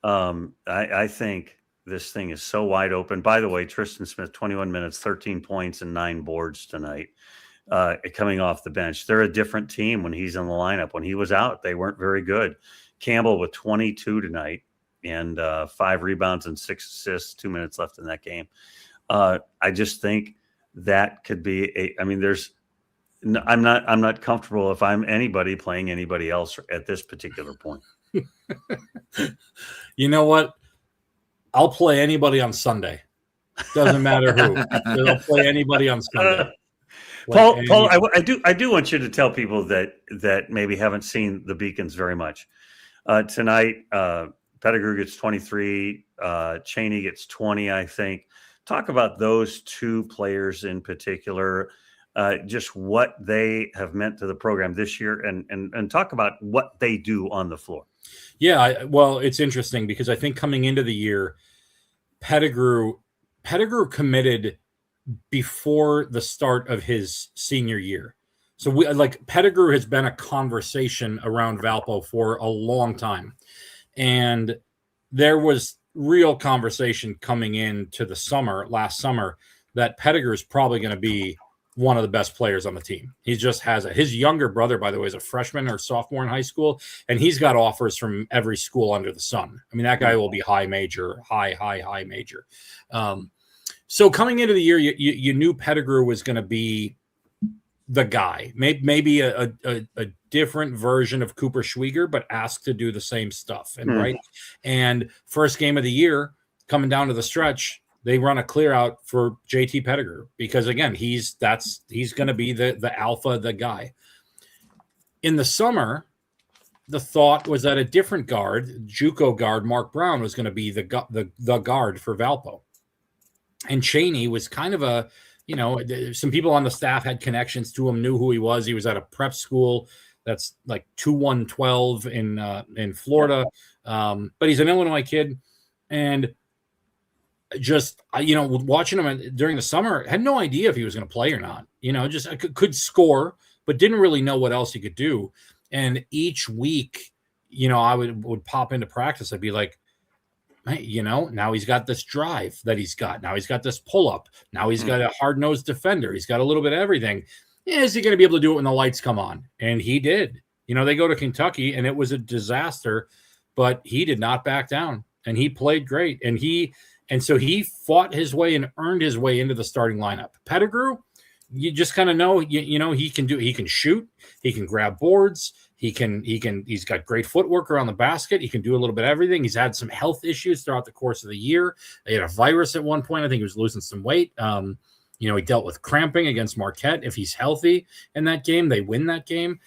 [SPEAKER 1] I think this thing is so wide open. By the way, Tristan Smith, 21 minutes, 13 points, and 9 boards tonight coming off the bench. They're a different team when he's in the lineup. When he was out, they weren't very good. Campbell with 22 tonight and 5 rebounds and 6 assists, 2 minutes left in that game. I just think that could be I'm not comfortable if I'm anybody playing anybody else at this particular point.
[SPEAKER 3] You know what? I'll play anybody on Sunday. Doesn't matter who. I'll play anybody on Sunday.
[SPEAKER 1] Paul, I do want you to tell people that maybe haven't seen the Beacons very much. Tonight, Pettigrew gets 23, Cheney gets 20, I think. Talk about those two players in particular, just what they have meant to the program this year, and talk about what they do on the floor.
[SPEAKER 3] Yeah, well, it's interesting because I think coming into the year, Pettigrew committed before the start of his senior year. So Pettigrew has been a conversation around Valpo for a long time, and there was real conversation coming into the last summer, that Pettigrew is probably going to be one of the best players on the team. He just has his younger brother, by the way, is a freshman or sophomore in high school, and he's got offers from every school under the sun. I mean, that guy will be high major. So coming into the year, you knew Pettigrew was going to be the guy, maybe a different version of Cooper Schwieger, but asked to do the same stuff. And right. And first game of the year, coming down to the stretch, they run a clear out for JT Pettigrew because again, he's going to be the alpha, the guy. In the summer, the thought was that a different guard, JUCO guard Mark Brown, was going to be the guard for Valpo. And Cheney was kind of some people on the staff had connections to him, knew who he was. He was at a prep school that's like 2112 in Florida. But he's an Illinois kid. And just, watching him during the summer, had no idea if he was going to play or not. Just could score, but didn't really know what else he could do. And each week, I would pop into practice. I'd be like, hey, now he's got this drive that he's got. Now he's got this pull up. Now he's got a hard-nosed defender. He's got a little bit of everything. Is he going to be able to do it when the lights come on? And he did. They go to Kentucky, and it was a disaster, but he did not back down, and he played great. And he And so he fought his way and earned his way into the starting lineup. Pettigrew, you just kind of know, he can shoot, he can grab boards, he's got great footwork around the basket. He can do a little bit of everything. He's had some health issues throughout the course of the year. He had a virus at one point. I think he was losing some weight. He dealt with cramping against Marquette. If he's healthy in that game, they win that game.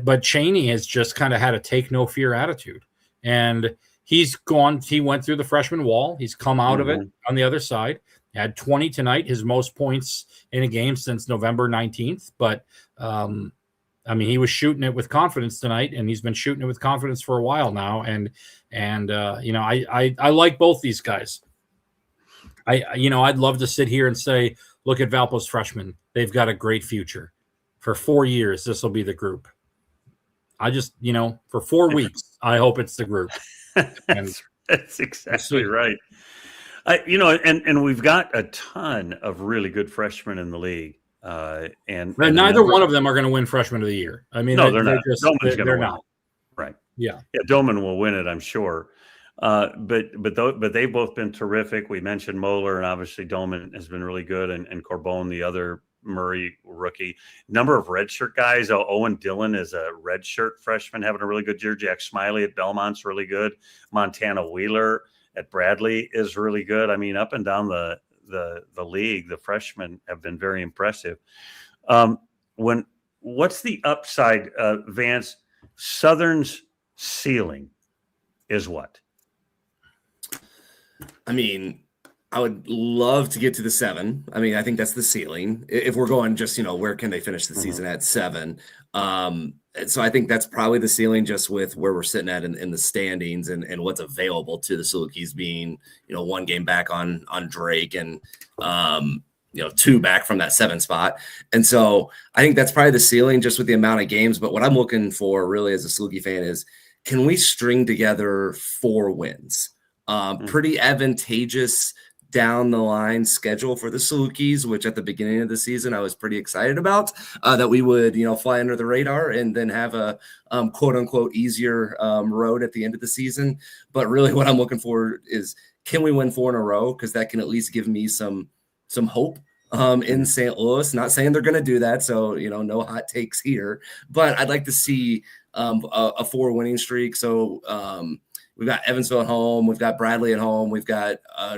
[SPEAKER 3] But Chaney has just kind of had a take no fear attitude. And he went through the freshman wall. He's come out of it on the other side. He had 20 tonight, his most points in a game since November 19th. But, he was shooting it with confidence tonight, and he's been shooting it with confidence for a while now. I like both these guys. I'd love to sit here and say, look at Valpo's freshmen. They've got a great future. For 4 years, this will be the group. I just, for 4 weeks, I hope it's the group.
[SPEAKER 1] That's exactly right. And we've got a ton of really good freshmen in the league. And
[SPEAKER 3] neither one of them are going to win Freshman of the Year. I mean,
[SPEAKER 1] no, they're not.
[SPEAKER 3] They're not.
[SPEAKER 1] Right.
[SPEAKER 3] Yeah.
[SPEAKER 1] Doman will win it, I'm sure. But they've both been terrific. We mentioned Moeller, and obviously Doman has been really good, and Corbone, the other Murray rookie. Number of redshirt guys. Owen Dillon is a redshirt freshman having a really good year. Jack Smiley at Belmont's really good. Montana Wheeler at Bradley is really good. I mean, up and down the league, the freshmen have been very impressive. What's the upside, Vance? Southern's ceiling is what?
[SPEAKER 2] I mean, I would love to get to the 7. I mean, I think that's the ceiling. If we're going just, where can they finish the season at 7? So I think that's probably the ceiling, just with where we're sitting at in the standings and what's available to the Salukis, being, 1 game back on Drake and, 2 back from that 7 spot. And so I think that's probably the ceiling, just with the amount of games. But what I'm looking for really as a Saluki fan is, can we string together 4 wins? Pretty advantageous down the line schedule for the Salukis, which at the beginning of the season I was pretty excited about, that we would fly under the radar and then have a quote unquote easier road at the end of the season. But really what I'm looking for is, can we win 4 in a row? Because that can at least give me some hope in St. Louis. Not saying they're going to do that, so no hot takes here, but I'd like to see a 4 winning streak. So we've got Evansville at home. We've got Bradley at home. We've got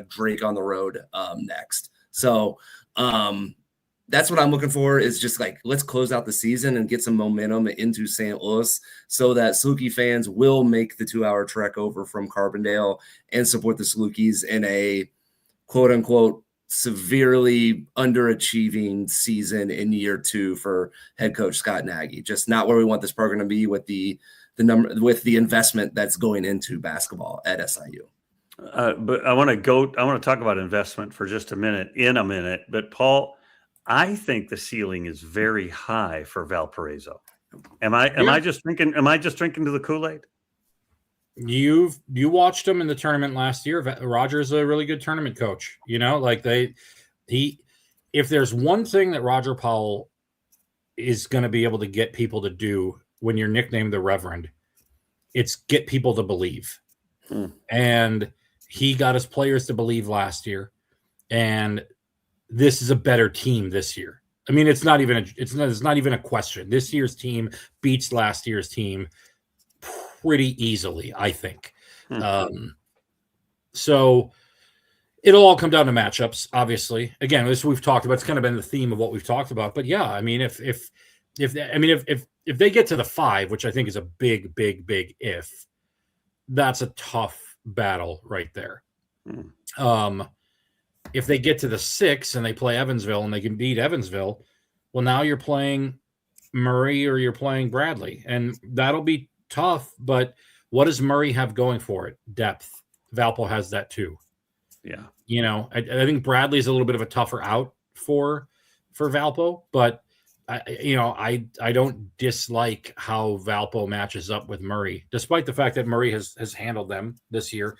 [SPEAKER 2] Drake on the road next. So that's what I'm looking for, is just like, let's close out the season and get some momentum into St. Louis so that Saluki fans will make the 2-hour trek over from Carbondale and support the Salukis in a quote unquote severely underachieving season in year 2 for head coach Scott Nagy. Just not where we want this program to be with the investment that's going into basketball at SIU.
[SPEAKER 1] But I want to talk about investment for just a minute. But Paul, I think the ceiling is very high for Valparaiso. Am I just drinking to the Kool-Aid?
[SPEAKER 3] You watched them in the tournament last year. Roger's a really good tournament coach. If there's one thing that Roger Powell is going to be able to get people to do when you're nicknamed the Reverend, it's get people to believe. And he got his players to believe last year, and this is a better team this year. I mean, it's not even a question. This year's team beats last year's team pretty easily, I think. So it'll all come down to matchups, obviously. Again, this we've talked about. It's kind of been the theme of what we've talked about. But yeah, I mean, if they get to the 5, which I think is a big if, that's a tough battle right there. If they get to the 6 and they play Evansville and they can beat Evansville, well, now you're playing Murray or you're playing Bradley, and that'll be tough. But what does Murray have going for it? Depth. Valpo has that too.
[SPEAKER 1] Yeah.
[SPEAKER 3] I think Bradley's a little bit of a tougher out for Valpo, but I don't dislike how Valpo matches up with Murray, despite the fact that Murray has handled them this year.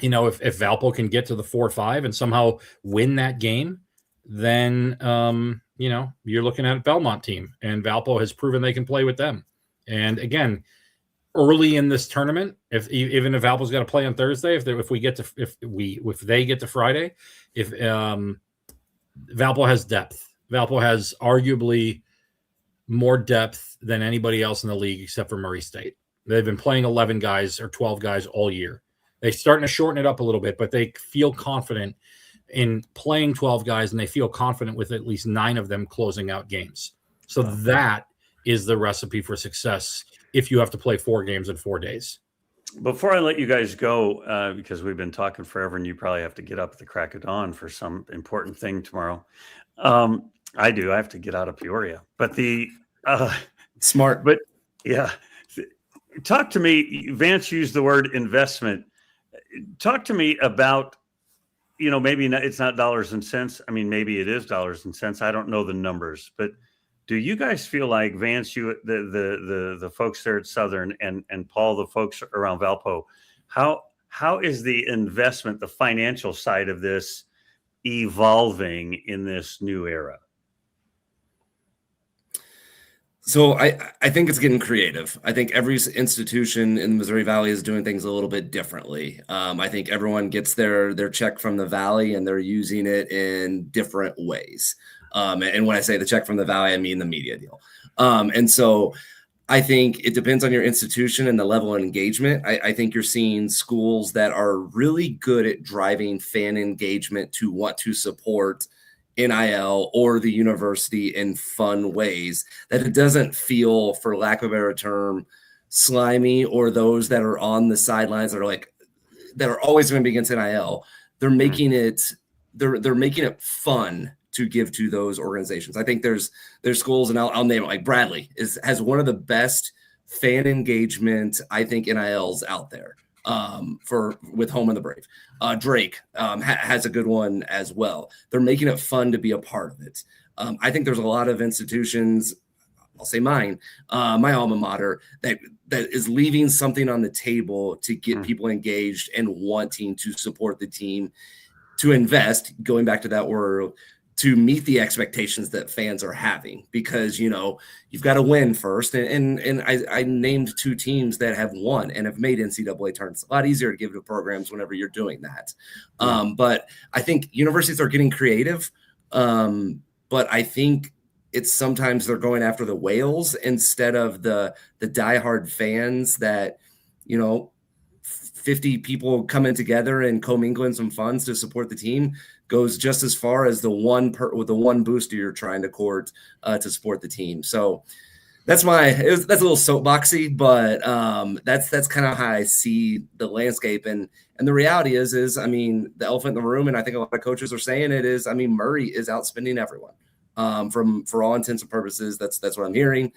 [SPEAKER 3] If Valpo can get to the 4-5 and somehow win that game, then you're looking at a Belmont team, and Valpo has proven they can play with them. And again, early in this tournament, even if Valpo's got to play on Thursday, if they get to Friday, if Valpo has depth. Valpo has arguably more depth than anybody else in the league except for Murray State. They've been playing 11 guys or 12 guys all year. They're starting to shorten it up a little bit, but they feel confident in playing 12 guys, and they feel confident with at least 9 of them closing out games. So that is the recipe for success if you have to play 4 games in 4 days.
[SPEAKER 1] Before I let you guys go, because we've been talking forever and you probably have to get up at the crack of dawn for some important thing tomorrow. I do. I have to get out of Peoria. But
[SPEAKER 2] smart.
[SPEAKER 1] But yeah. Talk to me. Vance used the word investment. Talk to me about, maybe it's not dollars and cents. I mean, maybe it is dollars and cents. I don't know the numbers, but do you guys feel like, Vance, the folks there at Southern, and Paul, the folks around Valpo, how is the investment, the financial side of this, evolving in this new era?
[SPEAKER 2] So I think it's getting creative. I think every institution in the Missouri Valley is doing things a little bit differently. I think everyone gets their check from the Valley, and they're using it in different ways. And when I say the check from the Valley, I mean the media deal. And so I think it depends on your institution and the level of engagement. I think you're seeing schools that are really good at driving fan engagement to want to support NIL or the university in fun ways, that it doesn't feel, for lack of a better term, slimy, or those that are on the sidelines that are always going to be against NIL. They're making it they're making it fun to give to those organizations. I think there's schools, and I'll name it, like Bradley has one of the best fan engagement, I think, NILs out there. With Home of the Brave. Drake has a good one as well. They're making it fun to be a part of it. I think there's a lot of institutions, I'll say mine, my alma mater, that is leaving something on the table to get people engaged and wanting to support the team, to invest, going back to that word, to meet the expectations that fans are having, because, you've got to win first. And I named 2 teams that have won and have made NCAA tournaments. A lot easier to give to programs whenever you're doing that. But I think universities are getting creative. But I think it's sometimes they're going after the whales instead of the diehard fans that, 50 people coming together and commingling some funds to support the team goes just as far as the one booster you're trying to court to support the team. So that's a little soapboxy, but that's kind of how I see the landscape. And the reality is, I mean, the elephant in the room, and I think a lot of coaches are saying it is, I mean, Murray is outspending everyone. For all intents and purposes, that's what I'm hearing.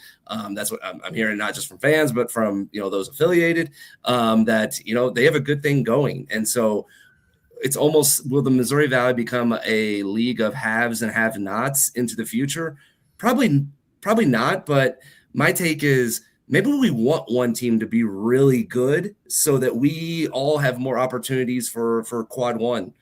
[SPEAKER 2] That's what I'm hearing, not just from fans, but from, those affiliated, that, they have a good thing going. And so it's almost, will the Missouri Valley become a league of haves and have-nots into the future? Probably not. But my take is, maybe we want one team to be really good so that we all have more opportunities for quad one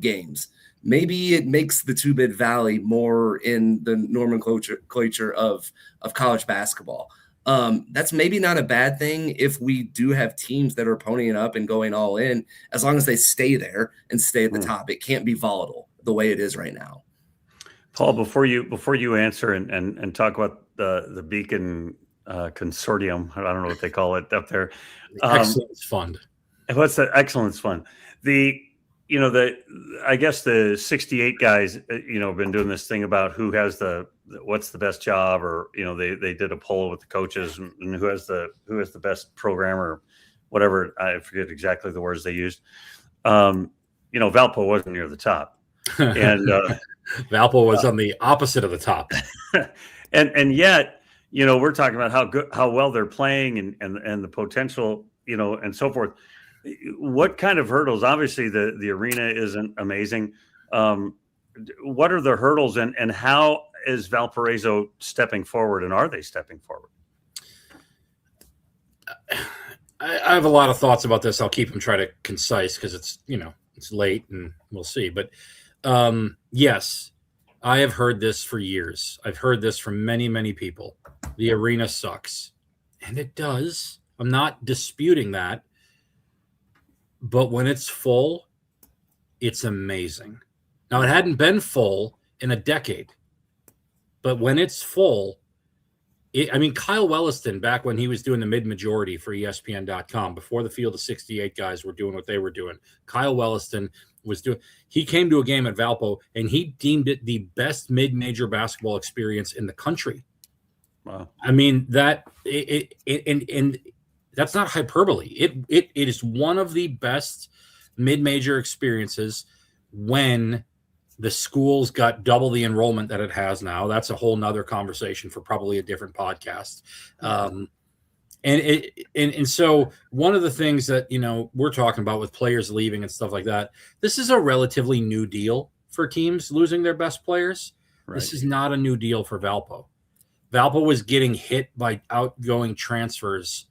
[SPEAKER 2] games. Maybe it makes the two-bit Valley more in the nomenclature of college basketball. That's maybe not a bad thing if we do have teams that are ponying up and going all in, as long as they stay there and stay at the top. It can't be volatile the way it is right now.
[SPEAKER 1] Paul, before you answer and talk about the Beacon Consortium, I don't know what they call it up there.
[SPEAKER 3] Excellence Fund.
[SPEAKER 1] What's the Excellence Fund? I guess the 68 guys, have been doing this thing about who has what's the best job, or, they did a poll with the coaches and who has the best program, or whatever. I forget exactly the words they used. Valpo wasn't near the top, and
[SPEAKER 3] Valpo was on the opposite of the top.
[SPEAKER 1] and yet, we're talking about how well they're playing and the potential, and so forth. What kind of hurdles? Obviously, the arena isn't amazing. What are the hurdles, and how is Valparaiso stepping forward, and are they stepping forward?
[SPEAKER 3] I have a lot of thoughts about this. I'll keep them concise because it's late and we'll see. But yes, I have heard this for years. I've heard this from many, many people. The arena sucks, and it does. I'm not disputing that. But when it's full, it's amazing. Now, it hadn't been full in a decade. But when it's full, Kyle Welliston, back when he was doing the mid-majority for ESPN.com, before the Field of 68 guys were doing what they were doing, Kyle Welliston he came to a game at Valpo, and he deemed it the best mid-major basketball experience in the country.
[SPEAKER 1] Wow.
[SPEAKER 3] I mean, that's not hyperbole. It is one of the best mid-major experiences when the school's got double the enrollment that it has now. That's a whole nother conversation for probably a different podcast. And so one of the things that, we're talking about with players leaving and stuff like that, this is a relatively new deal for teams losing their best players. Right. This is not a new deal for Valpo. Valpo was getting hit by outgoing transfers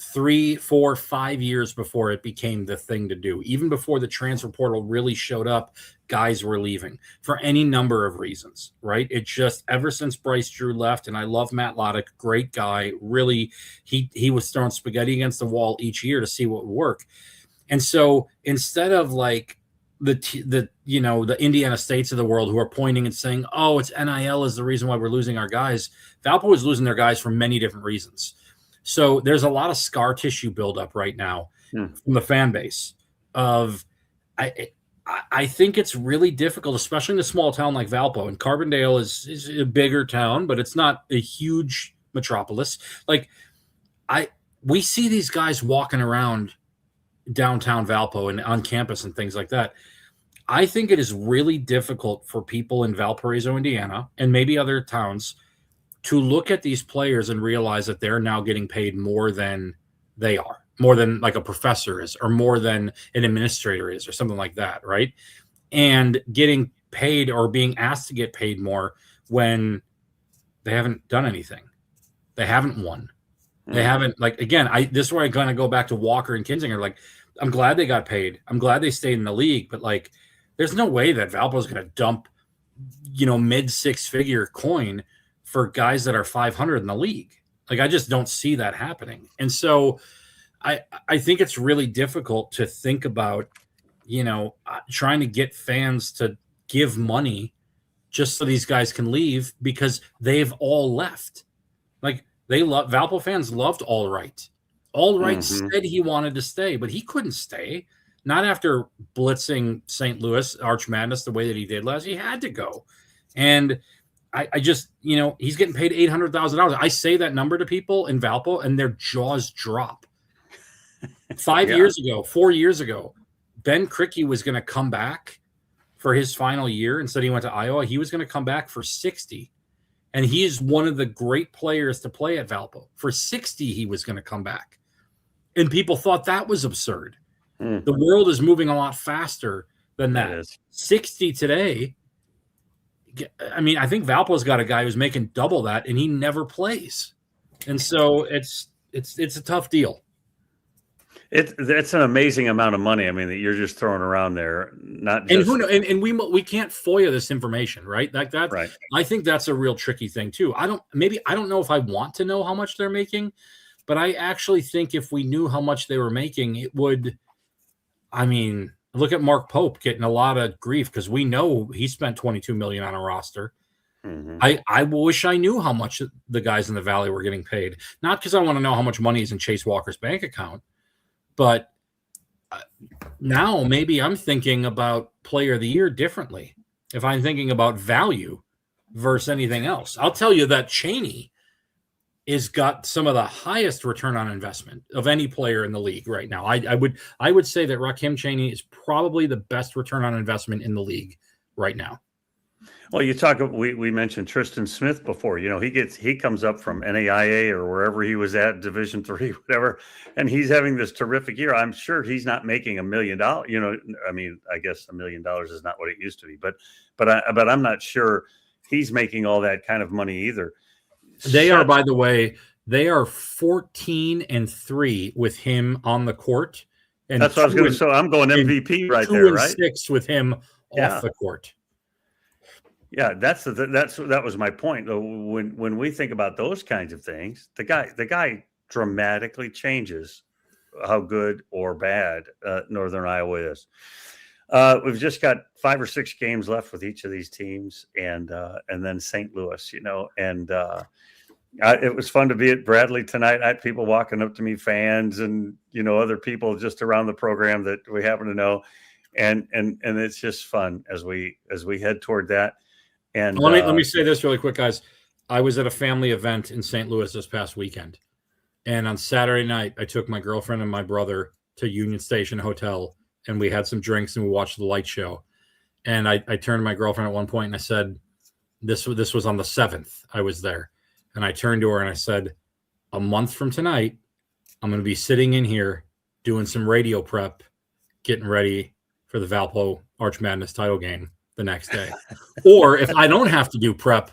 [SPEAKER 3] 3, 4, 5 years before it became the thing to do. Even before the transfer portal really showed up, guys were leaving for any number of reasons, right? It just, ever since Bryce Drew left, and I love Matt Loddick, great guy, really, he was throwing spaghetti against the wall each year to see what would work. And so instead of like the Indiana States of the world who are pointing and saying, oh, it's NIL is the reason why we're losing our guys, Valpo is losing their guys for many different reasons. So there's a lot of scar tissue buildup right now from the fan base of I think it's really difficult, especially in a small town like Valpo. And Carbondale is a bigger town, but it's not a huge metropolis. Like we see these guys walking around downtown Valpo and on campus and things like that. I think it is really difficult for people in Valparaiso, Indiana, and maybe other towns to look at these players and realize that they're now getting paid more than they are, more than like a professor is, or more than an administrator is, or something like that, right? And getting paid or being asked to get paid more when they haven't done anything. They haven't won. They haven't, like, again, this is where I kind of go back to Walker and Kinzinger. Like, I'm glad they got paid. I'm glad they stayed in the league, but like, there's no way that Valpo is going to dump, mid 6-figure coin for guys that are 500 in the league. Like, I just don't see that happening. And so I think it's really difficult to think about, trying to get fans to give money just so these guys can leave, because they've all left. Like, Valpo fans loved Allright. Allright said he wanted to stay, but he couldn't stay. Not after blitzing St. Louis Arch Madness the way that he did last. He had to go. And I just, he's getting paid $800,000. I say that number to people in Valpo and their jaws drop. 4 years ago, Ben Krikke was going to come back for his final year. Instead, he went to Iowa. He was going to come back for 60. And he is one of the great players to play at Valpo. For 60, he was going to come back. And people thought that was absurd. The world is moving a lot faster than that. 60 today. I think Valpo's got a guy who's making double that, and he never plays. And so it's a tough deal.
[SPEAKER 1] It's an amazing amount of money. I mean, that you're just throwing around there. Not just...
[SPEAKER 3] and we can't FOIA this information, right? Like that. Right. I think that's a real tricky thing too. I don't know if I want to know how much they're making, but I actually think if we knew how much they were making, it would. I mean, look at Mark Pope getting a lot of grief because we know he spent $22 million on a roster. I wish I knew how much the guys in the Valley were getting paid. Not because I want to know how much money is in Chase Walker's bank account, but now maybe I'm thinking about Player of the Year differently. If I'm thinking about value versus anything else, I'll tell you that Chaney is got some of the highest return on investment of any player in the league right now. I would say that Rakim Chaney is probably the best return on investment in the league right now.
[SPEAKER 1] Well, we mentioned Tristan Smith before. He comes up from NAIA or wherever he was at, Division III, whatever, and he's having this terrific year. I'm sure he's not making $1 million. I guess $1 million is not what it used to be, but I'm not sure he's making all that kind of money either.
[SPEAKER 3] They are, by the way, 14-3 with him on the court, and
[SPEAKER 1] that's what I was going to say. So I'm going MVP right there, right?
[SPEAKER 3] 2-6 with him off the court.
[SPEAKER 1] Yeah, that was my point. When we think about those kinds of things, the guy dramatically changes how good or bad Northern Iowa is. We've just got 5 or 6 games left with each of these teams, and then St. Louis, and it was fun to be at Bradley tonight. I had people walking up to me, fans and other people just around the program that we happen to know, and it's just fun as we head toward that. And
[SPEAKER 3] let me say this really quick, guys. I was at a family event in St. Louis this past weekend, and on Saturday night, I took my girlfriend and my brother to Union Station Hotel, and we had some drinks and we watched the light show. And I turned to my girlfriend at one point and I said, this was on the 7th I was there. And I turned to her and I said, a month from tonight, I'm going to be sitting in here doing some radio prep, getting ready for the Valpo Arch Madness title game the next day. Or if I don't have to do prep,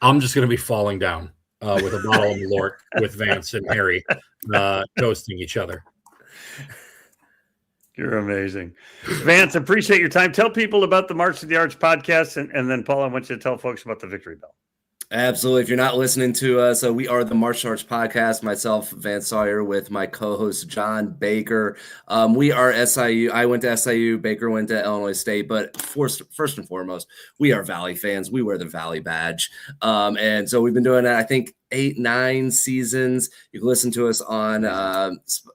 [SPEAKER 3] I'm just going to be falling down with a bottle of Malort with Vance and Harry toasting each other.
[SPEAKER 1] You're amazing. Vance, appreciate your time. Tell people about the March to the Arch podcast, and then, Paul, I want you to tell folks about the Victory Bell.
[SPEAKER 2] Absolutely. If you're not listening to us, we are the March to Arch podcast, myself, Vance Sawyer, with my co-host, John Baker. We are SIU. I went to SIU. Baker went to Illinois State. But first and foremost, we are Valley fans. We wear the Valley badge. And so we've been doing that, I think, 8-9 seasons. You can listen to us on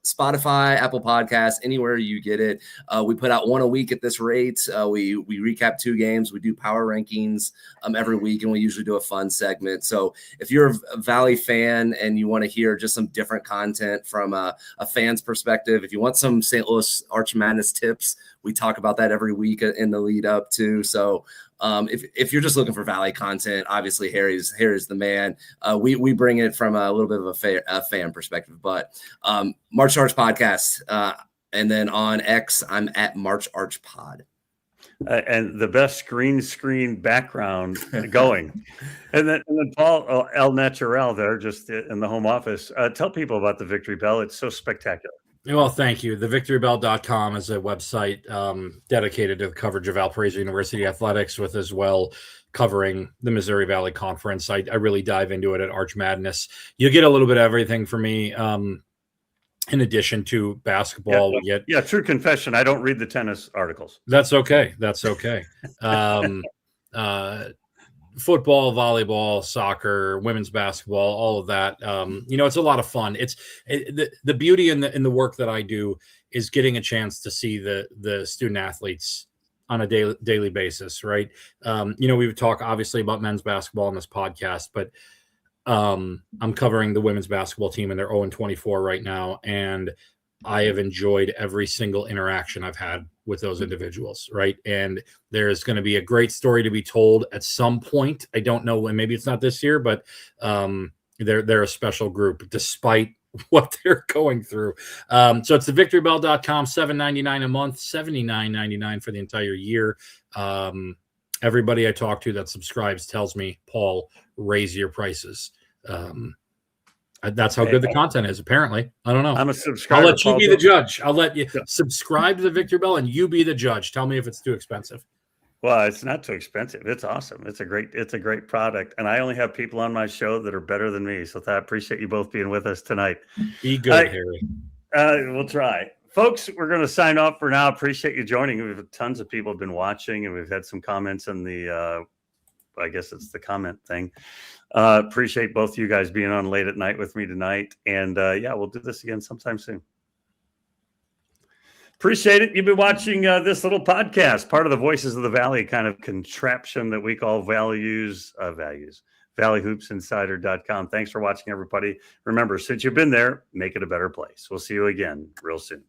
[SPEAKER 2] Spotify, Apple Podcasts, anywhere you get it. We put out one a week at this rate. We recap 2 games. We do power rankings every week, and we usually do a fun segment. So if you're a Valley fan and you want to hear just some different content from a fan's perspective, if you want some St. Louis Arch Madness tips, we talk about that every week in the lead up to. So if you're just looking for Valley content, obviously Harry's the man. We bring it from a little bit of a fan perspective, but March Arch podcast, and then on X, I'm at March Arch Pod.
[SPEAKER 1] And the best screen background going, and then Paul El Natural there, just in the home office. Tell people about the Victory Bell. It's so spectacular.
[SPEAKER 3] Well, thank you. TheVictoryBell.com is a website dedicated to the coverage of Valparaiso University athletics, with as well covering the Missouri Valley Conference. I really dive into it at Arch Madness. You get a little bit of everything for me. In addition to basketball, we get
[SPEAKER 1] true confession. I don't read the tennis articles.
[SPEAKER 3] That's okay. Football, volleyball, soccer, women's basketball, all of that. It's a lot of fun. The beauty in the work that I do is getting a chance to see the student athletes on a daily basis, right? We would talk obviously about men's basketball on this podcast, but I'm covering the women's basketball team, and they're 0-24 right now, and I have enjoyed every single interaction I've had with those individuals, right? And there's going to be a great story to be told at some point. I don't know when, maybe it's not this year, but they're a special group despite what they're going through. So it's theVictoryBell.com, $7.99 a month, $79.99 for the entire year. Everybody I talk to that subscribes tells me, Paul, raise your prices. That's how good the content is, apparently. I don't know.
[SPEAKER 1] I'm a subscriber.
[SPEAKER 3] I'll let you be the judge. I'll let you subscribe to the Victory Bell, and you be the judge. Tell me if it's too expensive.
[SPEAKER 1] Well, it's not too expensive. It's awesome. It's a great product. And I only have people on my show that are better than me. So I appreciate you both being with us tonight.
[SPEAKER 3] Be good, Harry.
[SPEAKER 1] We'll try. Folks, we're going to sign off for now. Appreciate you joining. We've had tons of people have been watching, and we've had some comments in the I guess it's the comment thing. Appreciate both of you guys being on late at night with me tonight. And we'll do this again sometime soon. Appreciate it. You've been watching this little podcast, part of the Voices of the Valley kind of contraption that we call values, valleyhoopsinsider.com. Thanks for watching, everybody. Remember, since you've been there, make it a better place. We'll see you again real soon.